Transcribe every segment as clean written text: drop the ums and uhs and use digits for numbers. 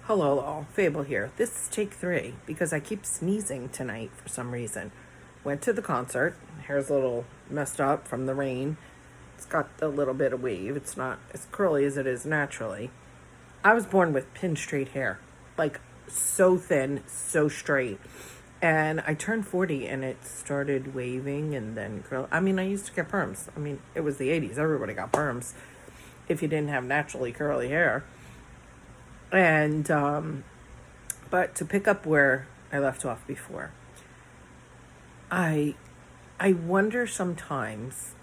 Hello all, Fable here. This is take 3 because I keep sneezing tonight for some reason. Went to the concert. Hair's a little messed up from the rain. It's got a little bit of wave. It's not as curly as it is naturally. I was born with pin straight hair, like so thin, so straight. And I turned 40 and it started waving and then curl. I mean, I used to get perms. I mean, it was the 80s. Everybody got perms if you didn't have naturally curly hair. And but to pick up where I left off before, I I wonder sometimes,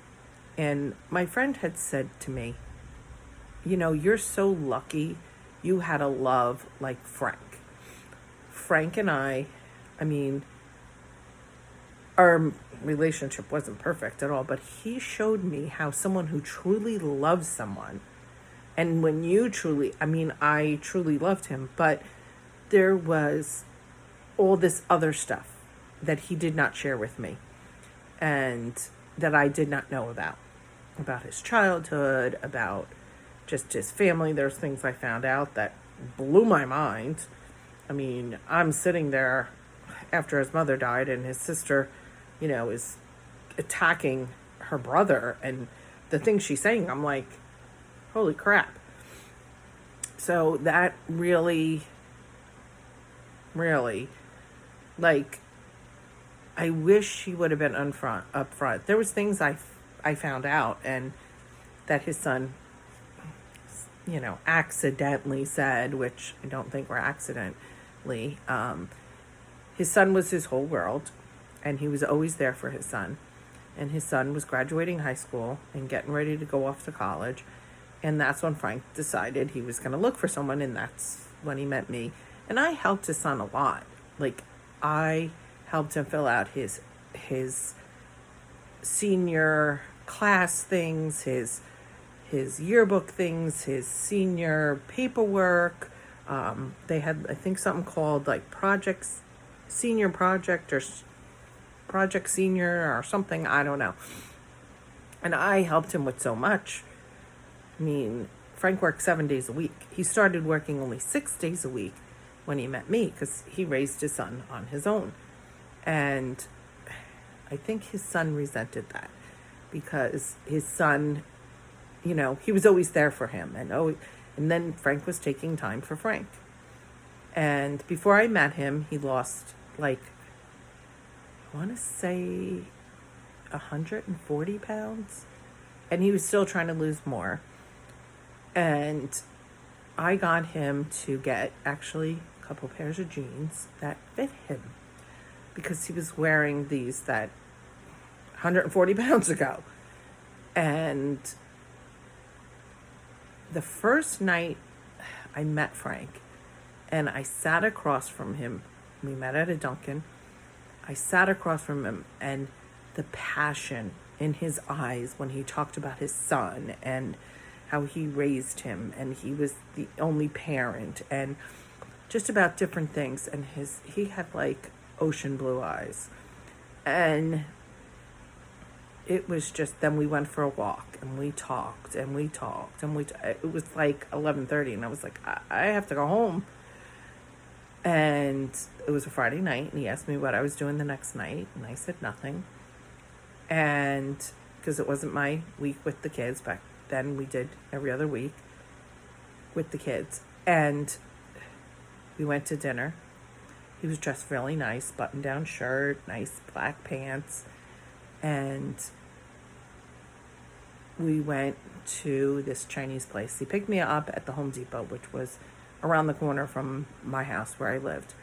and my friend had said to me, you're so lucky you had a love like Frank. Frank and I mean, our relationship wasn't perfect at all, but he showed me how someone who truly loves someone, and when you truly, I mean, I truly loved him, but there was all this other stuff that he did not share with me and that I did not know about his childhood, about just his family. There's things I found out that blew my mind. I mean, I'm sitting there after his mother died and his sister, is attacking her brother, and the things she's saying, I'm like, holy crap. So that really, really, like, I wish he would have been up front. There was things I found out, and that his son, accidentally said, which I don't think were accidentally. His son was his whole world, and he was always there for his son. And his son was graduating high school and getting ready to go off to college. And that's when Frank decided he was going to look for someone, and that's when he met me. And I helped his son a lot. Like, I helped him fill out his senior class things, his yearbook things, his senior paperwork. They had, I think, something called like senior project or project senior or something. I don't know. And I helped him with so much. I mean, Frank worked 7 days a week. He started working only 6 days a week when he met me because he raised his son on his own. And I think his son resented that because his son, he was always there for him. And then Frank was taking time for Frank. And before I met him, he lost, like, I want to say 140 pounds. And he was still trying to lose more. And I got him to get actually a couple pairs of jeans that fit him because he was wearing these that 140 pounds ago. And the first night I met Frank and I sat across from him, we met at a Dunkin'. I sat across from him, and the passion in his eyes when he talked about his son and how he raised him and he was the only parent and just about different things. And he had like ocean blue eyes. And it was just, then we went for a walk and we talked and we talked and it was like 11:30 and I was like, I have to go home. And it was a Friday night, and he asked me what I was doing the next night, and I said nothing. And because it wasn't my week with the kids, back then we did every other week with the kids. And we went to dinner. He was dressed really nice, button-down shirt, nice black pants. And we went to this Chinese place. He picked me up at the Home Depot, which was around the corner from my house where I lived.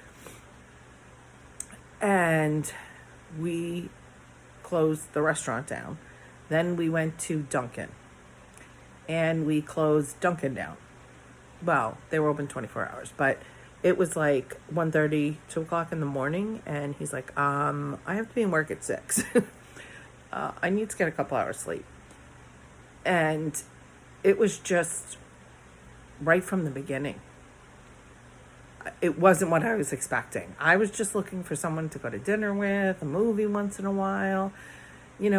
And we closed the restaurant down. Then we went to Dunkin'. And we closed Dunkin' down. Well, they were open 24 hours, but it was like 1:30, 2 o'clock in the morning. And he's like, I have to be in work at 6. I need to get a couple hours sleep. And it was just right from the beginning. It wasn't what I was expecting. I was just looking for someone to go to dinner with, a movie once in a while,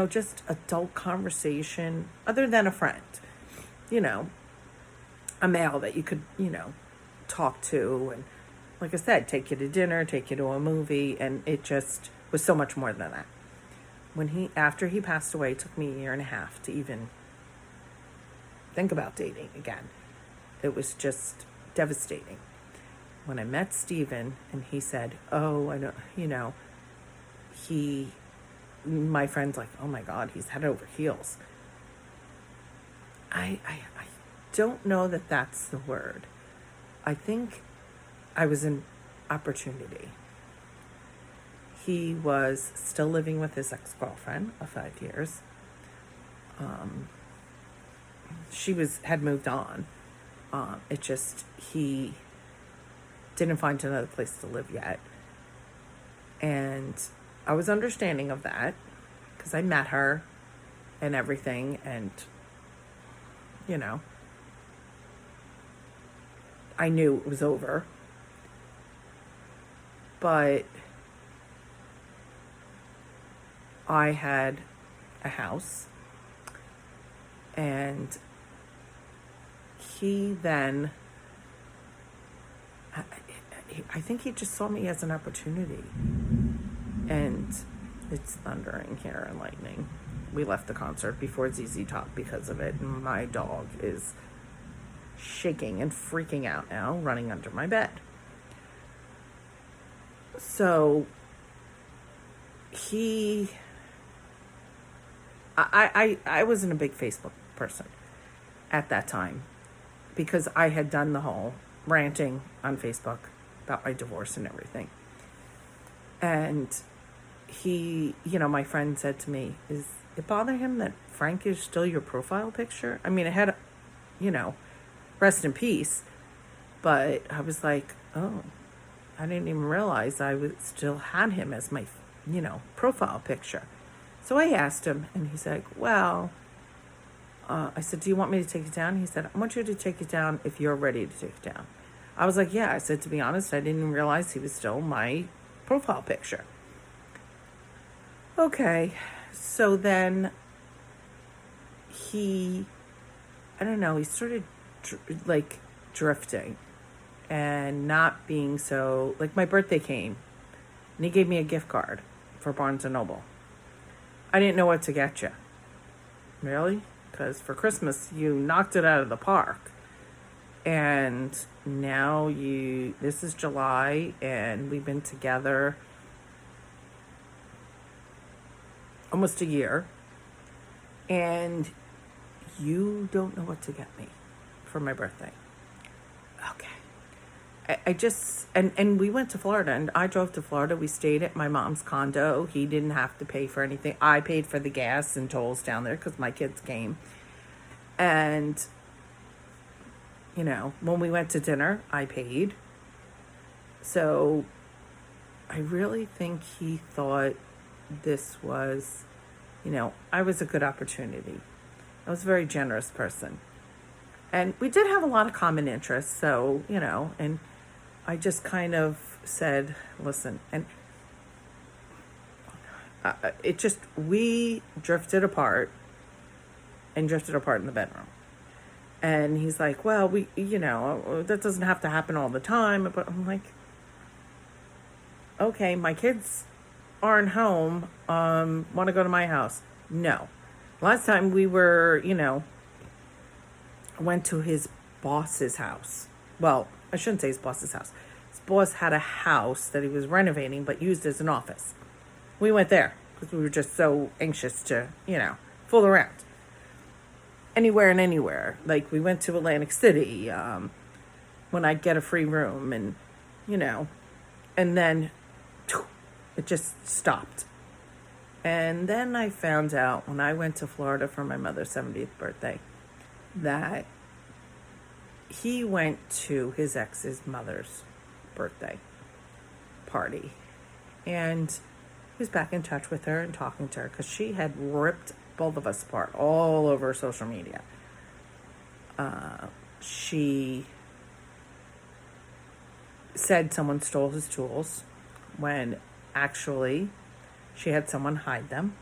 just adult conversation other than a friend, a male that you could, talk to, and like I said, take you to dinner, take you to a movie, and it just was so much more than that. After he passed away, it took me a year and a half to even think about dating again. It was just devastating. When I met Steven and he said, oh, I don't, my friend's like, oh my God, he's head over heels. I don't know that that's the word. I think I was an opportunity. He was still living with his ex-girlfriend of 5 years. She had moved on. It just, he didn't find another place to live yet. And I was understanding of that because I met her and everything, and I knew it was over. But I had a house, and he then, I think he just saw me as an opportunity. And it's thundering here and lightning. We left the concert before ZZ Top because of it, and my dog is shaking and freaking out now, running under my bed. So I wasn't a big Facebook person at that time because I had done the whole ranting on Facebook about my divorce and everything. And he, my friend said to me, is it bother him that Frank is still your profile picture? I mean, it had, rest in peace. But I was like, oh, I didn't even realize still had him as my, profile picture. So I asked him, and he's like, well, I said, do you want me to take it down? He said, I want you to take it down if you're ready to take it down. I was like, yeah. I said, to be honest, I didn't realize he was still my profile picture. Okay. So then he started drifting and not being so, my birthday came and he gave me a gift card for Barnes & Noble. I didn't know what to get you. Really? Because for Christmas, you knocked it out of the park. And now this is July, and we've been together almost a year. And you don't know what to get me for my birthday. Okay. I just, and we went to Florida, and I drove to Florida. We stayed at my mom's condo. He didn't have to pay for anything. I paid for the gas and tolls down there because my kids came. And, when we went to dinner, I paid. So I really think he thought this was, I was a good opportunity. I was a very generous person. And we did have a lot of common interests. So, and I just kind of said, listen, and we drifted apart in the bedroom. And he's like, well, that doesn't have to happen all the time. But I'm like, okay, my kids aren't home. Want to go to my house? No. Last time we were, went to his boss's house. Well, I shouldn't say his boss's house. His boss had a house that he was renovating but used as an office. We went there because we were just so anxious to, fool around. Anywhere and anywhere. We went to Atlantic City when I'd get a free room, and, and then it just stopped. And then I found out when I went to Florida for my mother's 70th birthday that he went to his ex's mother's birthday party, and he was back in touch with her and talking to her because she had ripped both of us apart all over social media. She said someone stole his tools when actually she had someone hide them.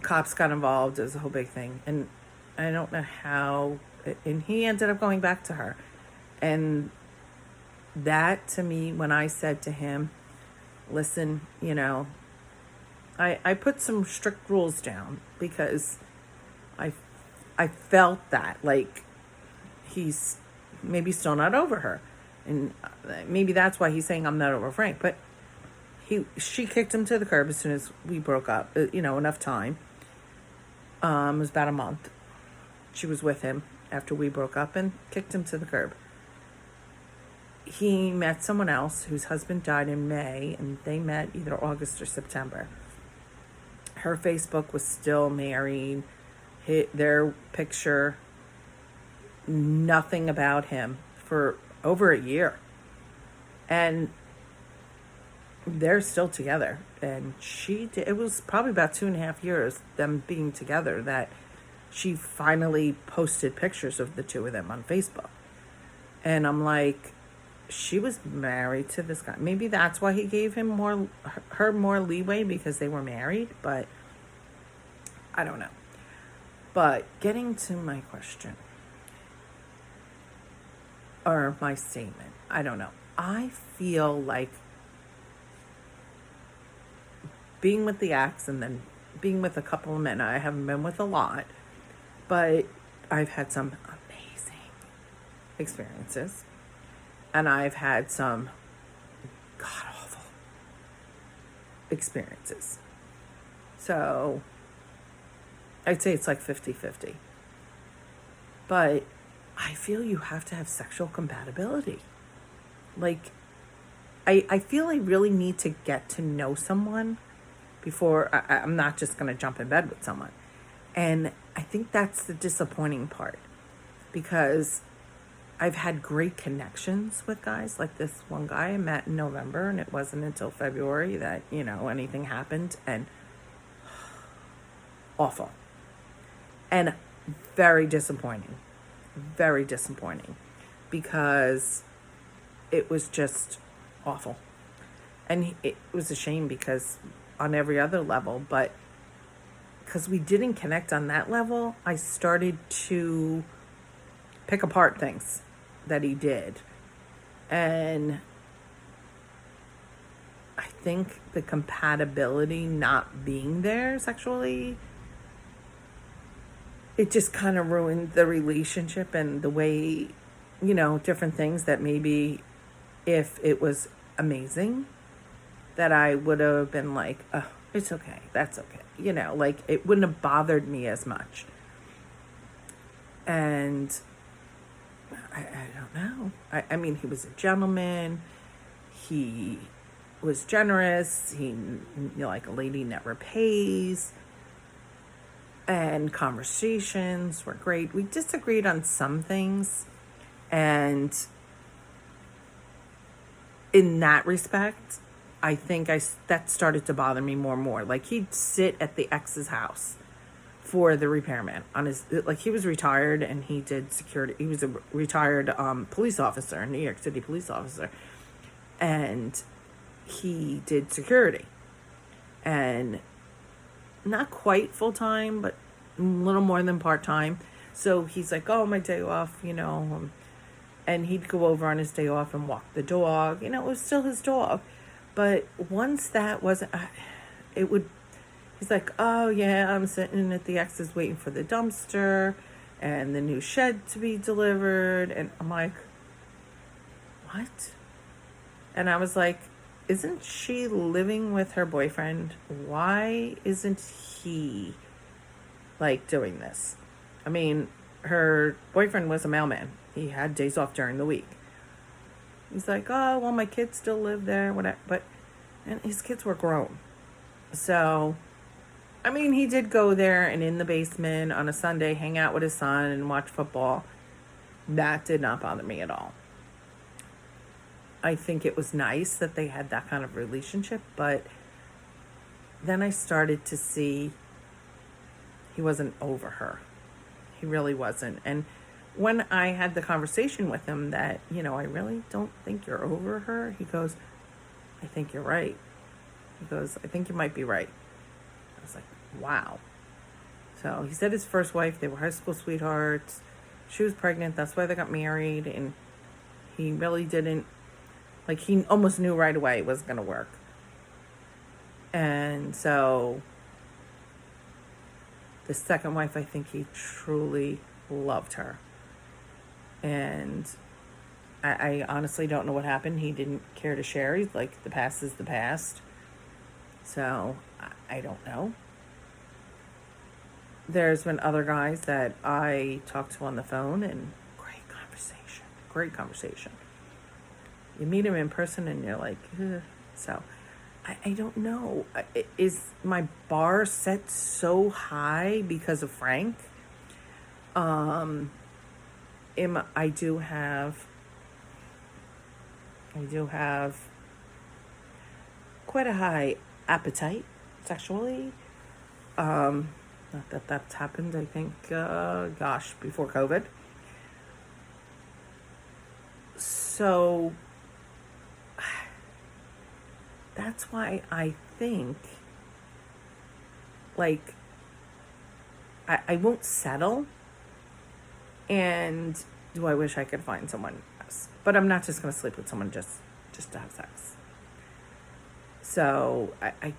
Cops got involved. It was a whole big thing. And I don't know how And he ended up going back to her. And that to me, when I said to him, listen, I put some strict rules down because I, I felt that, like, he's maybe still not over her. And maybe that's why he's saying I'm not over Frank. But she kicked him to the curb as soon as we broke up. Enough time. It was about a month. She was with him after we broke up and kicked him to the curb. He met someone else whose husband died in May, and they met either August or September. Her Facebook was still married. Their picture, nothing about him for over a year. And they're still together. And it was probably about 2.5 years, them being together, that she finally posted pictures of the two of them on Facebook. And I'm like, she was married to this guy. Maybe that's why he gave him her more leeway, because they were married, but I don't know. But getting to my question, or my statement, I don't know. I feel like being with the ex and then being with a couple of men, I haven't been with a lot, but I've had some amazing experiences. And I've had some god-awful experiences. So I'd say it's like 50-50. But I feel you have to have sexual compatibility. Like, I feel I really need to get to know someone before I'm not just going to jump in bed with someone. And I think that's the disappointing part, because I've had great connections with guys. Like this one guy I met in November, and it wasn't until February that, anything happened, and awful. And very disappointing. Very disappointing, because it was just awful. And it was a shame, because on every other level, but because we didn't connect on that level, I started to pick apart things that he did. And I think the compatibility not being there sexually, it just kind of ruined the relationship and the way, different things that maybe if it was amazing, that I would have been like, oh, it's okay, that's okay. Like it wouldn't have bothered me as much. And I don't know. I mean, he was a gentleman. He was generous. He, like a lady never pays. And conversations were great. We disagreed on some things. And in that respect, I think that started to bother me more and more. Like, he'd sit at the ex's house for the repairman on his, like, he was retired and he did security. He was a retired police officer, New York City police officer, and he did security, and not quite full time, but a little more than part time. So he's like, oh, my day off, and he'd go over on his day off and walk the dog. It was still his dog. But once that wasn't, he's like, oh yeah, I'm sitting at the ex's waiting for the dumpster and the new shed to be delivered. And I'm like, what? And I was like, isn't she living with her boyfriend? Why isn't he like doing this? I mean, her boyfriend was a mailman. He had days off during the week. He's like, oh, well, my kids still live there, whatever. And his kids were grown. So, I mean, he did go there and in the basement on a Sunday, hang out with his son and watch football. That did not bother me at all. I think it was nice that they had that kind of relationship, but then I started to see he wasn't over her. He really wasn't. And when I had the conversation with him that, I really don't think you're over her, he goes, I think you're right. He goes, I think you might be right. I was like, wow. So he said his first wife, they were high school sweethearts. She was pregnant. That's why they got married. And he really didn't, like, he almost knew right away it wasn't going to work. And so the second wife, I think he truly loved her. And I honestly don't know what happened. He didn't care to share. He's like, the past is the past. So I don't know. There's been other guys that I talked to on the phone, and great conversation. Great conversation. You meet him in person and you're like, ugh. So I don't know. Is my bar set so high because of Frank? I do have quite a high appetite sexually. Not that that's happened, I think, before COVID. So that's why I think, like, I won't settle. And do I wish I could find someone else? But I'm not just going to sleep with someone just to have sex. So I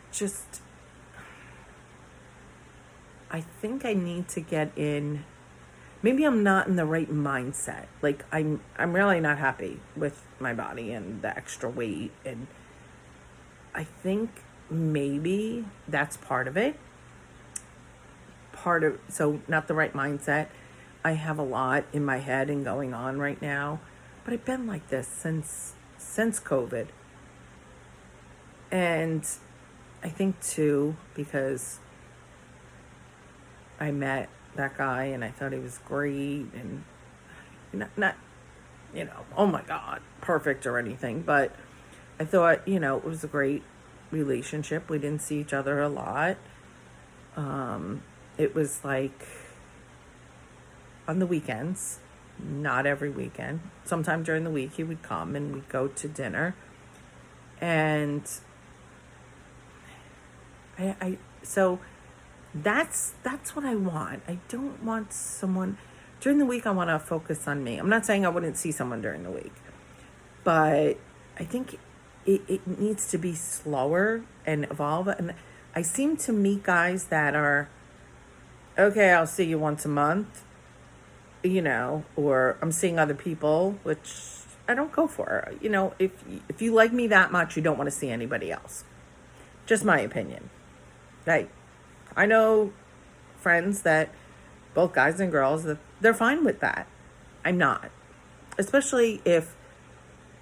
think I need to get in. Maybe I'm not in the right mindset. Like, I'm really not happy with my body and the extra weight, and I think maybe that's part of it. So not the right mindset. I have a lot in my head and going on right now, but I've been like this since COVID. And I think too, because I met that guy and I thought he was great, and not oh my God, perfect or anything, but I thought, it was a great relationship. We didn't see each other a lot. It was like on the weekends, not every weekend. Sometime during the week he would come and we'd go to dinner. And so that's what I want. I don't want someone during the week. I want to focus on me. I'm not saying I wouldn't see someone during the week, but I think it needs to be slower and evolve. And I seem to meet guys that are, okay, I'll see you once a month, or I'm seeing other people, which I don't go for. If you like me that much, you don't want to see anybody else. Just my opinion. Like, I know friends that, both guys and girls, that they're fine with that. I'm not. Especially if,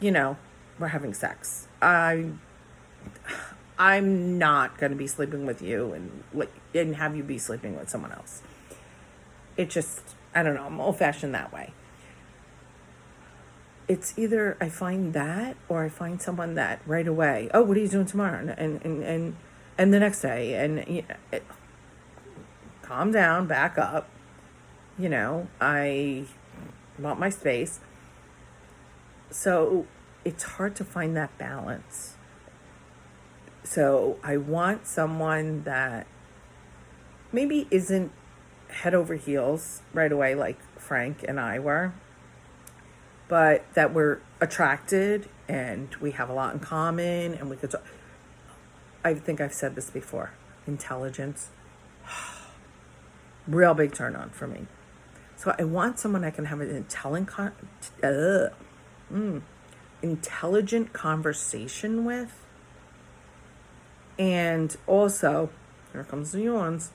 we're having sex. I'm not going to be sleeping with you and have you be sleeping with someone else. It just, I don't know, I'm old-fashioned that way. It's either I find that or I find someone that right away, oh, what are you doing tomorrow? And the next day, and calm down, back up. I want my space. So it's hard to find that balance. So I want someone that maybe isn't head over heels right away like Frank and I were, but that we're attracted and we have a lot in common, and we could talk. I think I've said this before. Intelligence. Real big turn on for me. So I want someone I can have an intelligent conversation with. And also, here comes the yawns.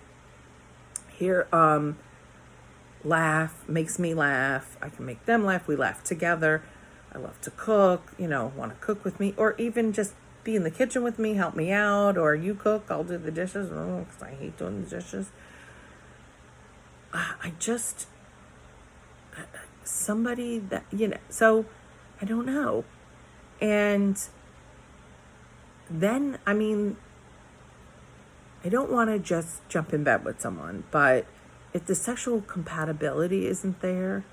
Here, laugh, makes me laugh. I can make them laugh. We laugh together. I love to cook, want to cook with me, or even just be in the kitchen with me, help me out, or you cook, I'll do the dishes, because I hate doing the dishes. Somebody that, so I don't know. And then, I don't want to just jump in bed with someone, but if the sexual compatibility isn't there,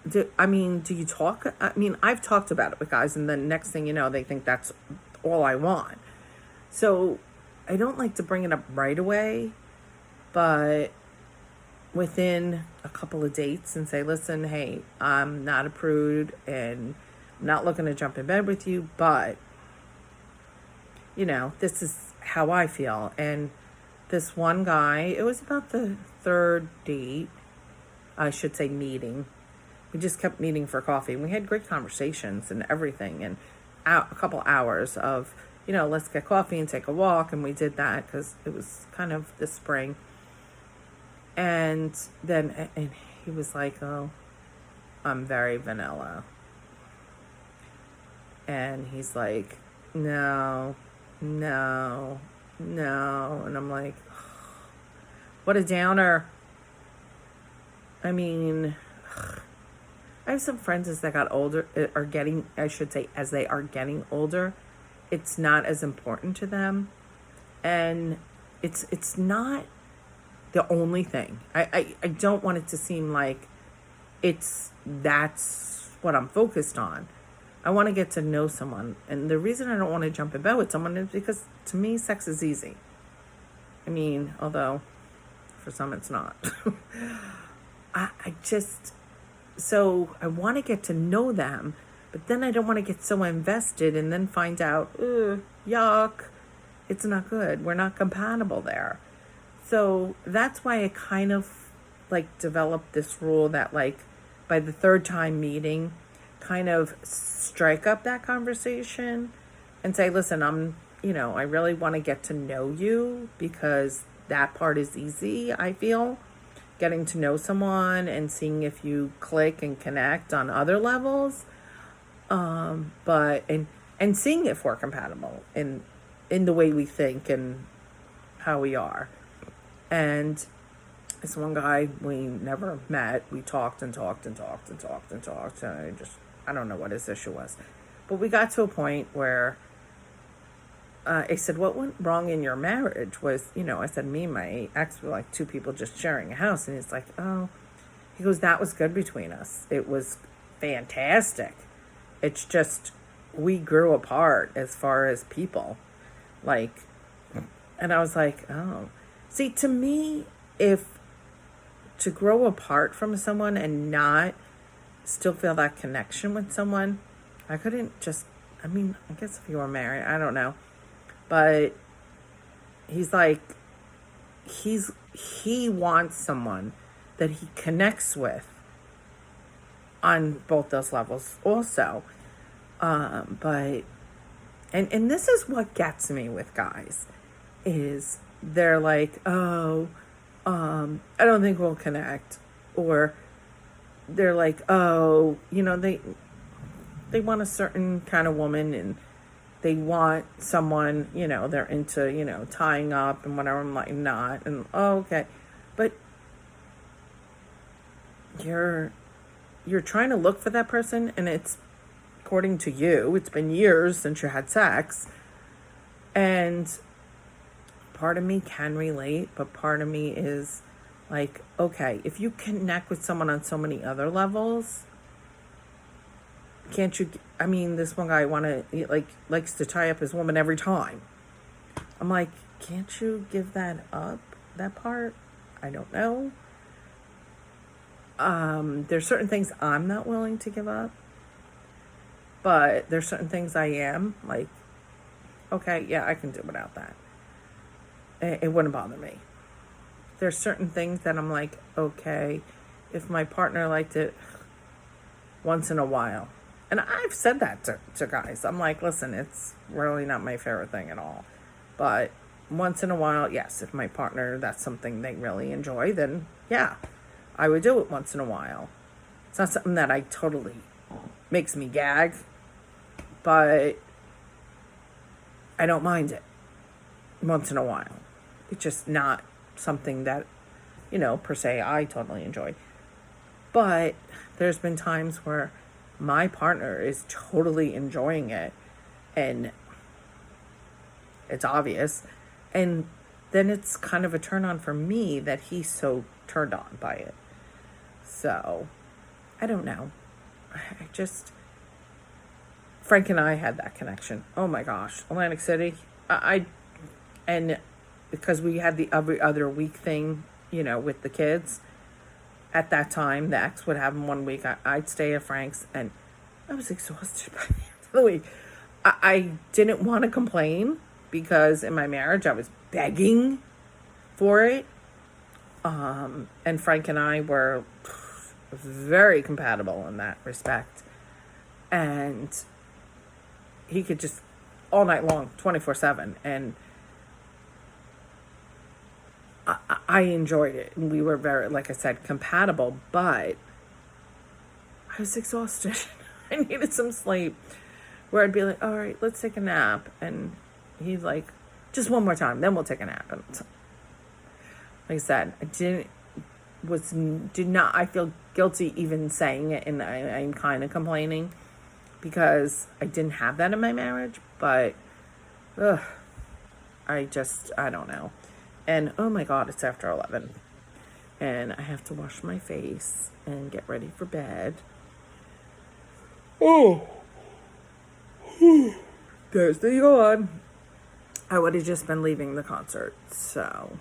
do you talk? I've talked about it with guys, and then next thing you know, they think that's all I want. So I don't like to bring it up right away, but within a couple of dates and say, listen, hey, I'm not a prude and I'm not looking to jump in bed with you, but, this is how I feel. And this one guy, it was about the third date, I should say meeting. We just kept meeting for coffee. We had great conversations and everything, and a couple hours of, let's get coffee and take a walk. And we did that because it was kind of the spring. And then and he was like, oh, I'm very vanilla. And he's like, no. And I'm like, what a downer. I mean, I have some friends as they got older, as they are getting older, it's not as important to them. And it's not the only thing. I don't want it to seem like that's what I'm focused on. I want to get to know someone. And the reason I don't want to jump in bed with someone is because, to me, sex is easy. I mean, although for some it's not. So I want to get to know them, but then I don't want to get so invested and then find out, yuck, it's not good. We're not compatible there. So that's why I kind of developed this rule that by the third time meeting, kind of strike up that conversation and say, listen, I really want to get to know you, because that part is easy, I feel. Getting to know someone and seeing if you click and connect on other levels. But seeing if we're compatible in the way we think and how we are. And this one guy, we never met. We talked and talked. And I don't know what his issue was. But we got to a point where I said, what went wrong in your marriage was, I said, me and my ex were like two people just sharing a house. And he's like, oh, he goes, that was good between us. It was fantastic. It's just, we grew apart as far as people. And I was like, oh. See, to me, to grow apart from someone and not still feel that connection with someone, I couldn't just, I guess if you were married, I don't know. But he's like, he wants someone that he connects with on both those levels also. But this is what gets me with guys, is they're like, oh, I don't think we'll connect. Or they're like, oh, they want a certain kind of woman, and they want someone, they're into, tying up and whatever. I'm like, not. And, oh, okay. But you're trying to look for that person, and it's, according to you, it's been years since you had sex. And part of me can relate, but part of me is like, okay, if you connect with someone on so many other levels, can't you, this one guy likes to tie up his woman every time. I'm like, can't you give that up, that part? I don't know. There's certain things I'm not willing to give up, but there's certain things I am, like, okay, yeah, I can do without that. It wouldn't bother me. There's certain things that I'm like, okay, if my partner liked it once in a while. And I've said that to guys. I'm like, listen, it's really not my favorite thing at all. But once in a while, yes, if my partner, that's something they really enjoy, then yeah, I would do it once in a while. It's not something that I totally makes me gag, but I don't mind it once in a while. It's just not something that, per se, I totally enjoy. But there's been times where my partner is totally enjoying it, and it's obvious. And then it's kind of a turn on for me that he's so turned on by it. So, I don't know. Frank and I had that connection. Oh my gosh, Atlantic City. And because we had the every other week thing, with the kids, at that time. The ex would have them one week. I'd stay at Frank's, and I was exhausted by the end of the week. I didn't want to complain because in my marriage I was begging for it. And Frank and I were very compatible in that respect. And he could just all night long, 24/7. And I enjoyed it. And we were very, like I said, compatible. But I was exhausted. I needed some sleep. Where I'd be like, all right, let's take a nap. And he's like, just one more time, then we'll take a nap. And like I said, I feel guilty even saying it, and I'm kind of complaining because I didn't have that in my marriage, but I don't know. And oh my God, it's after 11 and I have to wash my face and get ready for bed. Oh, there's the yawn. I would have just been leaving the concert, so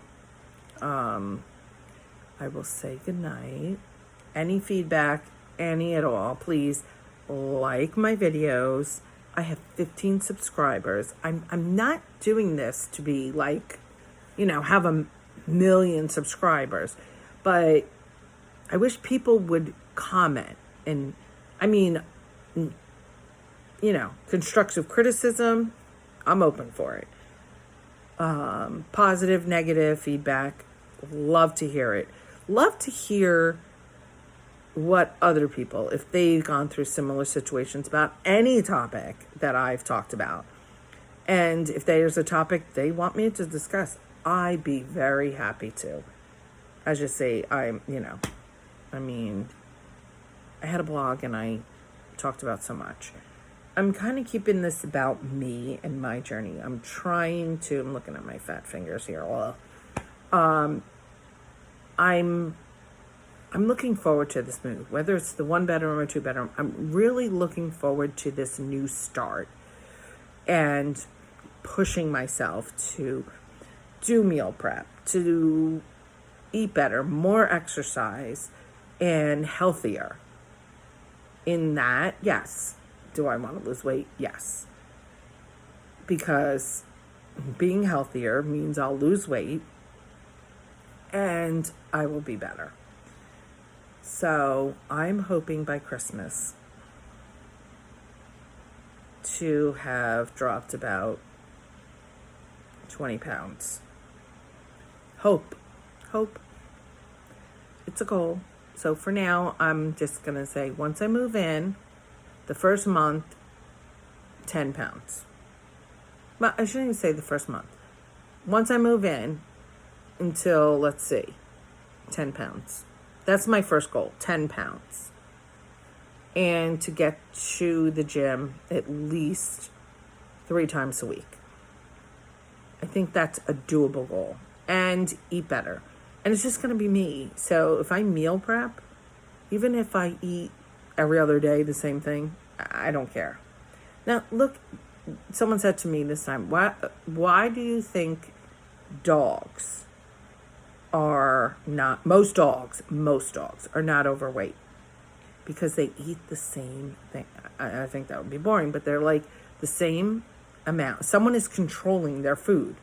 I will say goodnight. Any feedback, any at all, please like my videos. I have 15 subscribers. I'm not doing this to be like, have 1 million subscribers, but I wish people would comment. And I mean, constructive criticism, I'm open for it. Positive, negative feedback, love to hear it. Love to hear what other people, if they've gone through similar situations about any topic that I've talked about. And if there's a topic they want me to discuss, I'd be very happy to. I just say, I had a blog and I talked about so much. I'm kind of keeping this about me and my journey. I'm looking at my fat fingers here. I'm looking forward to this move, whether it's the 1-bedroom or 2-bedroom. I'm really looking forward to this new start and pushing myself to do meal prep, to eat better, more exercise, and healthier. In that, yes. Do I want to lose weight? Yes. Because being healthier means I'll lose weight and I will be better. So I'm hoping by Christmas to have dropped about 20 pounds. Hope. It's a goal. So for now, I'm just going to say once I move in, the first month, 10 pounds. Well, I shouldn't even say the first month. Once I move in, until, let's see, 10 pounds. That's my first goal, 10 pounds. And to get to the gym at least 3 times a week. I think that's a doable goal. And eat better. And it's just going to be me. So if I meal prep, even if I eat every other day the same thing, I don't care. Now, look, someone said to me this time, why do you think dogs are not, most dogs are not overweight? Because they eat the same thing. I think that would be boring, but they're like the same amount. Someone is controlling their food.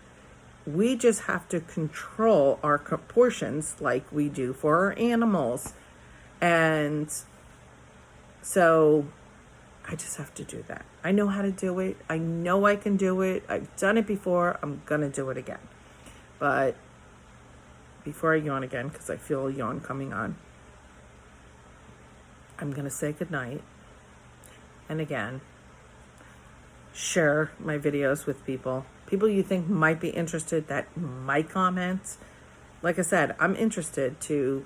We just have to control our portions like we do for our animals. And so I just have to do that. I know how to do it. I know I can do it. I've done it before. I'm going to do it again. But before I yawn again, because I feel a yawn coming on, I'm going to say goodnight. And again, share my videos with people you think might be interested, that might comment. Like I said, I'm interested to,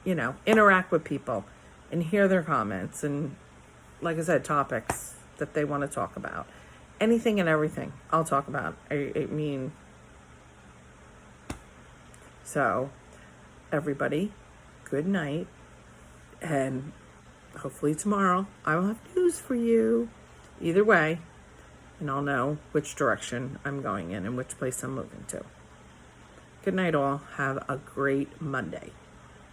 interact with people and hear their comments. And like I said, topics that they want to talk about. Anything and everything I'll talk about. So everybody, good night. And hopefully tomorrow I will have news for you. Either way, and I'll know which direction I'm going in and which place I'm moving to. Good night, all. Have a great Monday.